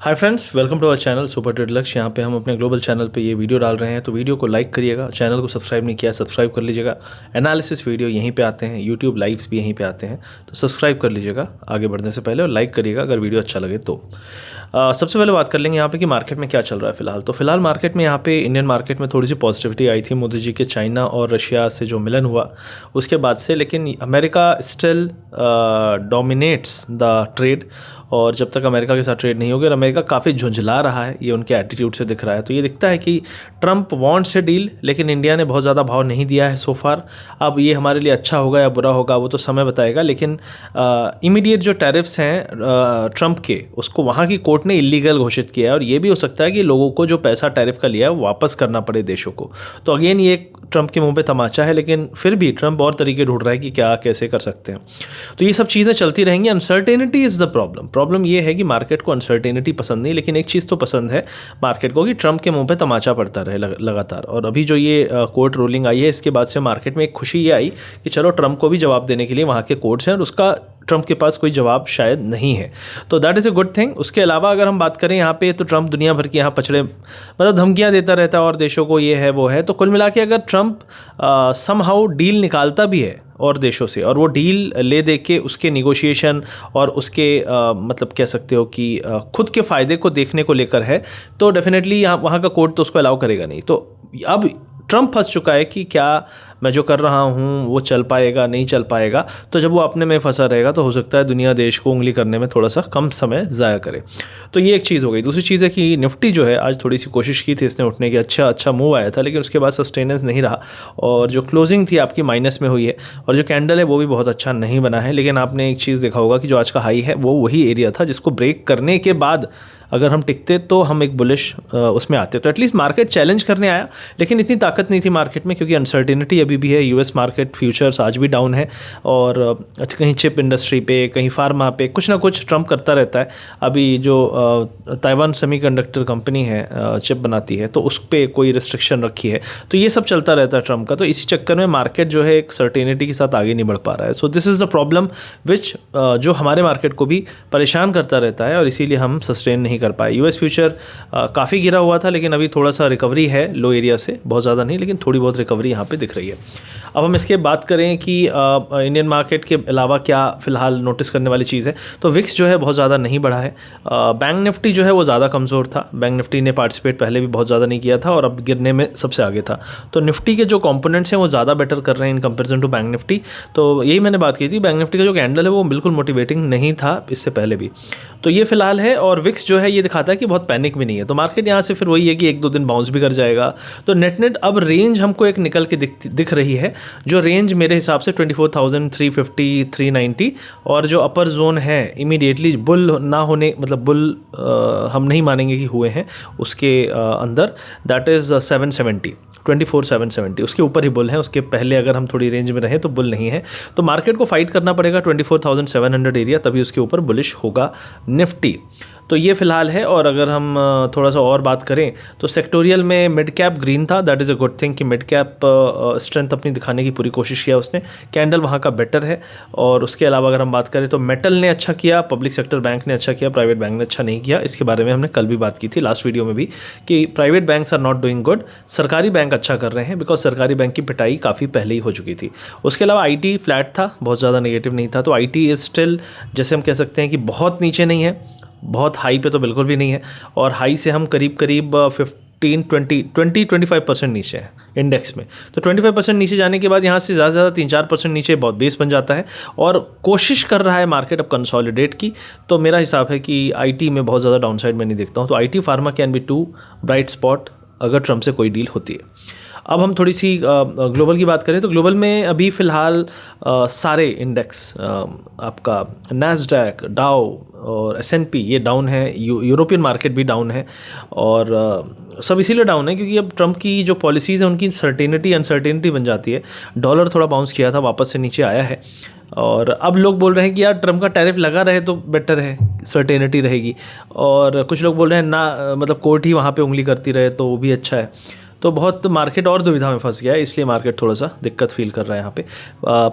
Hi friends, welcome to our channel super trade Lakshya. यहाँ पे हम अपने ग्लोबल चैनल पे ये वीडियो डाल रहे हैं, तो वीडियो को लाइक करिएगा। चैनल को सब्सक्राइब नहीं किया, सब्सक्राइब कर लीजिएगा। एनालिसिस वीडियो यहीं पे आते हैं, यूट्यूब लाइव्स भी यहीं पे आते हैं, तो सब्सक्राइब कर लीजिएगा आगे बढ़ने से पहले, और लाइक करिएगा अगर वीडियो अच्छा लगे तो। सबसे पहले बात कर लेंगे यहाँ पे कि मार्केट में क्या चल रहा है फिलहाल। तो फिलहाल मार्केट में यहाँ पे इंडियन मार्केट में थोड़ी सी पॉजिटिविटी आई थी मोदी जी के चाइना और रशिया से जो मिलन हुआ उसके बाद से, लेकिन America still dominates the trade. और जब तक अमेरिका के साथ ट्रेड नहीं होगी, और अमेरिका काफ़ी झुंझला रहा है, ये उनके एटीट्यूड से दिख रहा है। तो ये दिखता है कि ट्रम्प वांट्स ए डील, लेकिन इंडिया ने बहुत ज़्यादा भाव नहीं दिया है सो फार। अब ये हमारे लिए अच्छा होगा या बुरा होगा वो तो समय बताएगा, लेकिन इमीडिएट जो टैरिफ्स हैं ट्रम्प के, उसको वहाँ की कोर्ट ने इलीगल घोषित किया है। और ये भी हो सकता है कि लोगों को जो पैसा टैरिफ का लिया है वो वापस करना पड़े देशों को। तो अगेन ये ट्रम्प के मुंह पे तमाचा है, लेकिन फिर भी ट्रम्प और तरीके ढूंढ रहा है कि क्या कैसे कर सकते हैं। तो ये सब चीज़ें चलती रहेंगी। अनसर्टेनिटी इज़ द प्रॉब्लम ये है कि मार्केट को अनसर्टेनिटी पसंद नहीं, लेकिन एक चीज़ तो पसंद है मार्केट को कि ट्रम्प के मुंह पे तमाचा पड़ता रहे लगातार। और अभी जो ये कोर्ट रूलिंग आई है, इसके बाद से मार्केट में एक खुशी ये आई कि चलो ट्रम्प को भी जवाब देने के लिए वहाँ के कोर्ट्स हैं, और उसका ट्रम्प के पास कोई जवाब शायद नहीं है। तो that is a good thing. उसके अलावा अगर हम बात करें यहाँ पे, तो ट्रम्प दुनिया भर के यहाँ पछड़े मतलब धमकियाँ देता रहता है और देशों को, ये है वो है। तो कुल मिला के अगर ट्रम्प समहाउ डील निकालता भी है और देशों से, और वो डील ले दे के उसके निगोशिएशन और उसके मतलब कह सकते हो कि खुद के फ़ायदे को देखने को लेकर है, तो डेफिनेटली यहाँ वहाँ का कोर्ट तो उसको अलाउ करेगा नहीं। तो अब ट्रम्प फंस चुका है कि क्या मैं जो कर रहा हूँ वो चल पाएगा नहीं चल पाएगा। तो जब वो अपने में फंसा रहेगा तो हो सकता है दुनिया देश को उंगली करने में थोड़ा सा कम समय ज़ाया करे। तो ये एक चीज़ हो गई। दूसरी चीज़ है कि निफ्टी जो है आज थोड़ी सी कोशिश की थी इसने उठने की, अच्छा मूव आया था, लेकिन उसके बाद सस्टेनेंस नहीं रहा, और जो क्लोजिंग थी आपकी माइनस में हुई है, और जो कैंडल है वो भी बहुत अच्छा नहीं बना है। लेकिन आपने एक चीज़ देखा होगा कि जो आज का हाई है वो वही एरिया था जिसको ब्रेक करने के बाद अगर हम टिकते तो हम एक बुलिश उसमें आते। तो एटलीस्ट मार्केट चैलेंज करने आया, लेकिन इतनी ताकत नहीं थी मार्केट में, क्योंकि अनसर्टेनिटी अभी भी है। यूएस मार्केट फ्यूचर्स आज भी डाउन है, और कहीं चिप इंडस्ट्री पे, कहीं फार्मा पे कुछ ना कुछ ट्रम्प करता रहता है। अभी जो ताइवान सेमीकंडक्टर कंपनी है चिप बनाती है, तो उस पर कोई रिस्ट्रिक्शन रखी है। तो ये सब चलता रहता है ट्रम्प का। तो इसी चक्कर में मार्केट जो है एक सर्टेनिटी के साथ आगे नहीं बढ़ पा रहा है। So this is the problem which जो हमारे मार्केट को भी परेशान करता रहता है, और इसीलिए हम सस्टेन नहीं कर पाए। यूएस फ्यूचर काफ़ी गिरा हुआ था, लेकिन अभी थोड़ा सा रिकवरी है लो एरिया से, बहुत ज़्यादा नहीं, लेकिन थोड़ी बहुत रिकवरी यहाँ पे दिख रही है। अब हम इसके बात करें कि इंडियन मार्केट के अलावा क्या फ़िलहाल नोटिस करने वाली चीज़ है, तो विक्स जो है बहुत ज़्यादा नहीं बढ़ा है। बैंक निफ्टी जो है वो ज़्यादा कमज़ोर था। बैंक निफ्टी ने पार्टिसिपेट पहले भी बहुत ज़्यादा नहीं किया था, और अब गिरने में सबसे आगे था। तो निफ्टी के जो कंपोनेंट्स हैं वो ज़्यादा बेटर कर रहे हैं in comparison to bank Nifty. तो यही मैंने बात की थी, बैंक निफ्टी का जो कैंडल है वो बिल्कुल मोटिवेटिंग नहीं था इससे पहले भी। तो ये फिलहाल है, और विक्स जो है ये दिखाता है कि बहुत पैनिक भी नहीं है। तो मार्केट यहाँ से फिर वही है कि एक दो दिन बाउंस भी कर जाएगा। तो नेट अब रेंज हमको एक निकल के दिख रही है, जो रेंज मेरे हिसाब से 24,350 390, और जो अपर जोन है इमीडिएटली बुल ना होने, मतलब बुल हम नहीं मानेंगे कि हुए हैं उसके अंदर, दैट इज़ 770 24,770, उसके ऊपर ही बुल है। उसके पहले अगर हम थोड़ी रेंज में रहें तो बुल नहीं है। तो मार्केट को फाइट करना पड़ेगा 24,700 एरिया, तभी उसके ऊपर बुलिश होगा निफ्टी। तो ये फिलहाल है। और अगर हम थोड़ा सा और बात करें तो सेक्टोरियल में मिड कैप ग्रीन था, that is a good thing कि मिड कैप स्ट्रेंथ अपनी दिखाने की पूरी कोशिश किया उसने। कैंडल वहाँ का बेटर है। और उसके अलावा अगर हम बात करें तो मेटल ने अच्छा किया, पब्लिक सेक्टर बैंक ने अच्छा किया, प्राइवेट बैंक ने अच्छा नहीं किया। इसके बारे में हमने कल भी बात की थी लास्ट वीडियो में भी, कि private banks are not doing good, सरकारी बैंक अच्छा कर रहे हैं, बिकॉज सरकारी बैंक की पिटाई काफ़ी पहले ही हो चुकी थी। उसके अलावा IT फ्लैट था, बहुत ज़्यादा नेगेटिव नहीं था। तो IT इज़ स्टिल, जैसे हम कह सकते हैं कि बहुत नीचे नहीं है, बहुत हाई पे तो बिल्कुल भी नहीं है, और हाई से हम करीब 25% नीचे है इंडेक्स में। तो 25% नीचे जाने के बाद यहाँ से ज़्यादा से ज़्यादा 3-4% नीचे बहुत बेस बन जाता है, और कोशिश कर रहा है मार्केट अब कंसोलिडेट की। तो मेरा हिसाब है कि IT में बहुत ज़्यादा डाउनसाइड मैं नहीं देखता हूँ। तो IT pharma can be two bright spot अगर ट्रम्प से कोई डील होती है। अब हम थोड़ी सी ग्लोबल की बात करें तो ग्लोबल में अभी फ़िलहाल सारे इंडेक्स, आपका नैस्डैक, डाउ और S&P ये डाउन है। यूरोपियन मार्केट भी डाउन है, और सब इसीलिए डाउन है क्योंकि अब ट्रम्प की जो पॉलिसीज़ हैं उनकी अनसर्टेनिटी बन जाती है। डॉलर थोड़ा बाउंस किया था, वापस से नीचे आया है, और अब लोग बोल रहे हैं कि यार ट्रम्प का टैरिफ लगा रहे तो बेटर है, सर्टेनिटी रहेगी। और कुछ लोग बोल रहे हैं ना, मतलब कोर्ट ही वहाँ पे उंगली करती रहे तो वो भी अच्छा है। तो बहुत मार्केट और दुविधा में फंस गया है, इसलिए मार्केट थोड़ा सा दिक्कत फील कर रहा है यहाँ पे।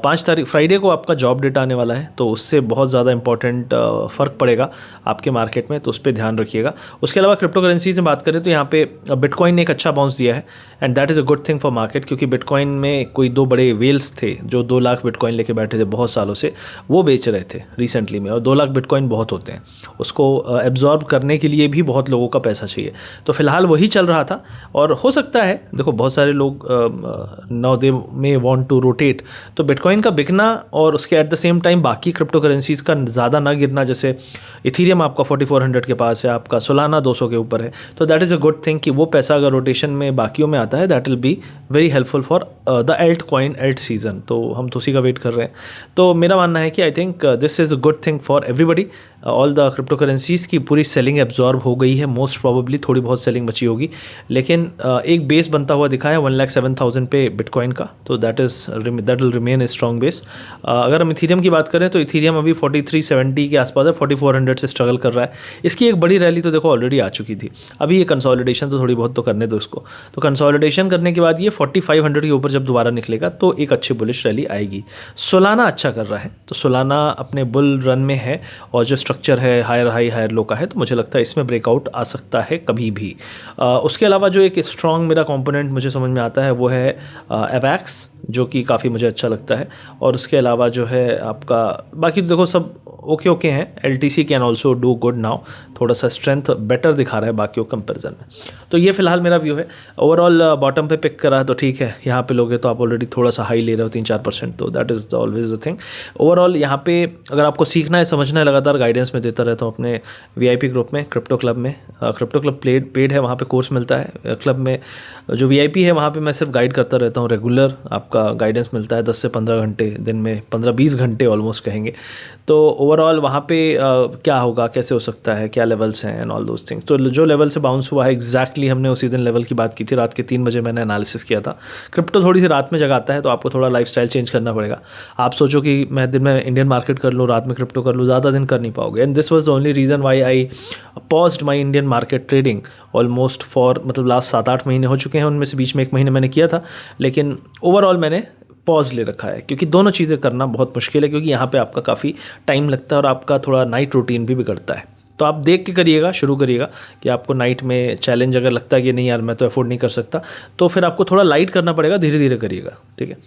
5 तारीख फ्राइडे को आपका जॉब डेटा आने वाला है, तो उससे बहुत ज़्यादा इंपॉर्टेंट फ़र्क पड़ेगा आपके मार्केट में, तो उस पर ध्यान रखिएगा। उसके अलावा क्रिप्टो करेंसी से बात करें तो यहाँ पे बिटकॉइन ने एक अच्छा बाउंस दिया है, and that is a good thing for market, क्योंकि बिटकॉइन में कोई 2 बड़े वेल्स थे जो 2 लाख बिटकॉइन लेके बैठे थे बहुत सालों से, वो बेच रहे थे रिसेंटली में, और 2 लाख बिटकॉइन बहुत होते हैं, उसको एब्जॉर्ब करने के लिए भी बहुत लोगों का पैसा चाहिए। तो फिलहाल वही चल रहा था, और हो सकता है देखो बहुत सारे लोग now they may want to rotate, तो बिटकॉइन का बिकना और उसके एट द सेम टाइम बाकी क्रिप्टो करेंसीज़ का ज़्यादा ना गिरना, जैसे इथीरियम आपका 4400 के पास है, आपका सोलाना 200 के ऊपर है, तो that is a good thing कि वो पैसा अगर रोटेशन में बाकियों में आता है, that will be very helpful for the Alt coin Alt season. तो हम तो उसी का वेट कर रहे हैं। तो मेरा मानना है कि I think this is a good thing for everybody. All the crypto currencies की पूरी सेलिंग एब्जॉर्ब हो गई है, मोस्ट प्रोबेबली थोड़ी बहुत सेलिंग बची होगी, लेकिन एक बेस बनता हुआ दिखा है 1,07,000 पे बिटकॉइन का, तो that will remain a strong base. अगर हम इथीरियम की बात करें तो इथीरियम अभी 4370 के आसपास है, 4400 से स्ट्रगल कर रहा है। इसकी एक बड़ी रैली तो देखो ऑलरेडी आ चुकी थी, अभी ये कंसोलिडेशन तो थोड़ी बहुत तो करने दो इसको, तो कंसोलिडेशन करने के बाद ये 4500 के ऊपर जब दोबारा निकलेगा तो एक अच्छी बुलिश रैली आएगी। सोलाना अच्छा कर रहा है, तो सोलाना अपने बुल रन में है, और जो स्ट्रक्चर है हायर हाई हायर लो का है, तो मुझे लगता है इसमें ब्रेकआउट आ सकता है कभी भी। उसके अलावा जो एक स्ट्रॉन्ग मेरा कंपोनेंट मुझे समझ में आता है वो है एवैक्स, जो कि काफ़ी मुझे अच्छा लगता है। और उसके अलावा जो है आपका बाकी तो देखो सब ओके हैं। LTC can also do good now, थोड़ा सा स्ट्रेंथ बेटर दिखा रहा है बाकियों कंपेरिजन में। तो ये फिलहाल मेरा व्यू है। ओवरऑल बॉटम पे पिक करा तो ठीक है, यहाँ पे लोगे तो आप ऑलरेडी थोड़ा सा हाई ले रहे हो 3-4%, तो that is always the thing. Overall यहाँ पे अगर आपको सीखना है समझना है, लगातार गाइडेंस में देता रहता हूँ अपने VIP ग्रुप में, क्रिप्टो क्लब में। क्रिप्टो क्लब पेड है, वहाँ पे कोर्स मिलता है। क्लब में जो VIP है वहाँ पे मैं सिर्फ गाइड करता रहता हूँ, रेगुलर आपका गाइडेंस मिलता है 10 से 15 घंटे, दिन में 15-20 घंटे ऑलमोस्ट कहेंगे। तो ओवरऑल वहाँ पे क्या होगा, कैसे हो सकता है, क्या लेवल्स हैं एंड ऑल दोज थिंग्स। तो जो लेवल से बाउंस हुआ है एग्जैक्टली हमने उसी दिन लेवल की बात की थी, रात के 3 बजे मैंने एनालिसिस किया था। क्रिप्टो थोड़ी सी रात में जगाता है, तो आपको थोड़ा लाइफस्टाइल चेंज करना पड़ेगा। आप सोचो कि मैं दिन में इंडियन मार्केट कर लूँ, रात में क्रिप्टो कर लूँ, ज़्यादा दिन कर नहीं पाओगे। And this was the only reason why I paused my Indian market trading almost for, मतलब लास्ट 7-8 महीने हो चुके हैं, उनमें से बीच में 1 महीने मैंने किया था, लेकिन ओवरऑल मैंने पॉज ले रखा है, क्योंकि दोनों चीज़ें करना बहुत मुश्किल है, क्योंकि यहाँ पे आपका काफ़ी टाइम लगता है और आपका थोड़ा नाइट रूटीन भी बिगड़ता है। तो आप देख के करिएगा, शुरू करिएगा कि आपको नाइट में चैलेंज अगर लगता है कि नहीं यार मैं तो अफोर्ड नहीं कर सकता, तो फिर आपको थोड़ा लाइट करना पड़ेगा, धीरे धीरे करिएगा, ठीक है।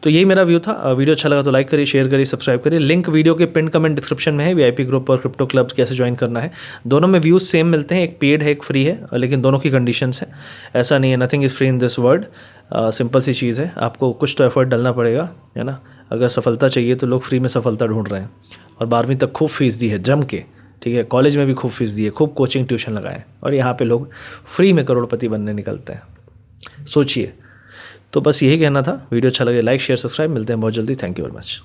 तो यही मेरा व्यू था। वीडियो अच्छा लगा तो लाइक करिए, शेयर करिए, सब्सक्राइब करिए। लिंक वीडियो के पिन कमेंट डिस्क्रिप्शन में है। VIP ग्रुप और क्रिप्टो क्लब कैसे ज्वाइन करना है, दोनों में व्यूज़ सेम मिलते हैं, एक पेड है एक फ्री है, लेकिन दोनों की कंडीशंस हैं। ऐसा नहीं है, nothing is free in this world. Simple सी चीज़ है, आपको कुछ तो एफर्ट डालना पड़ेगा, है ना। अगर सफलता चाहिए तो लोग फ्री में सफलता ढूंढ रहे हैं, और 12वीं तक खूब फीस दी है जम के, ठीक है। कॉलेज में भी खूब फीस दी है, खूब कोचिंग ट्यूशन लगाए, और यहाँ पे लोग फ्री में करोड़पति बनने निकलते हैं। सोचिए। तो बस यही कहना था। वीडियो अच्छा लगे लाइक शेयर सब्सक्राइब, मिलते हैं बहुत जल्दी। Thank you very much.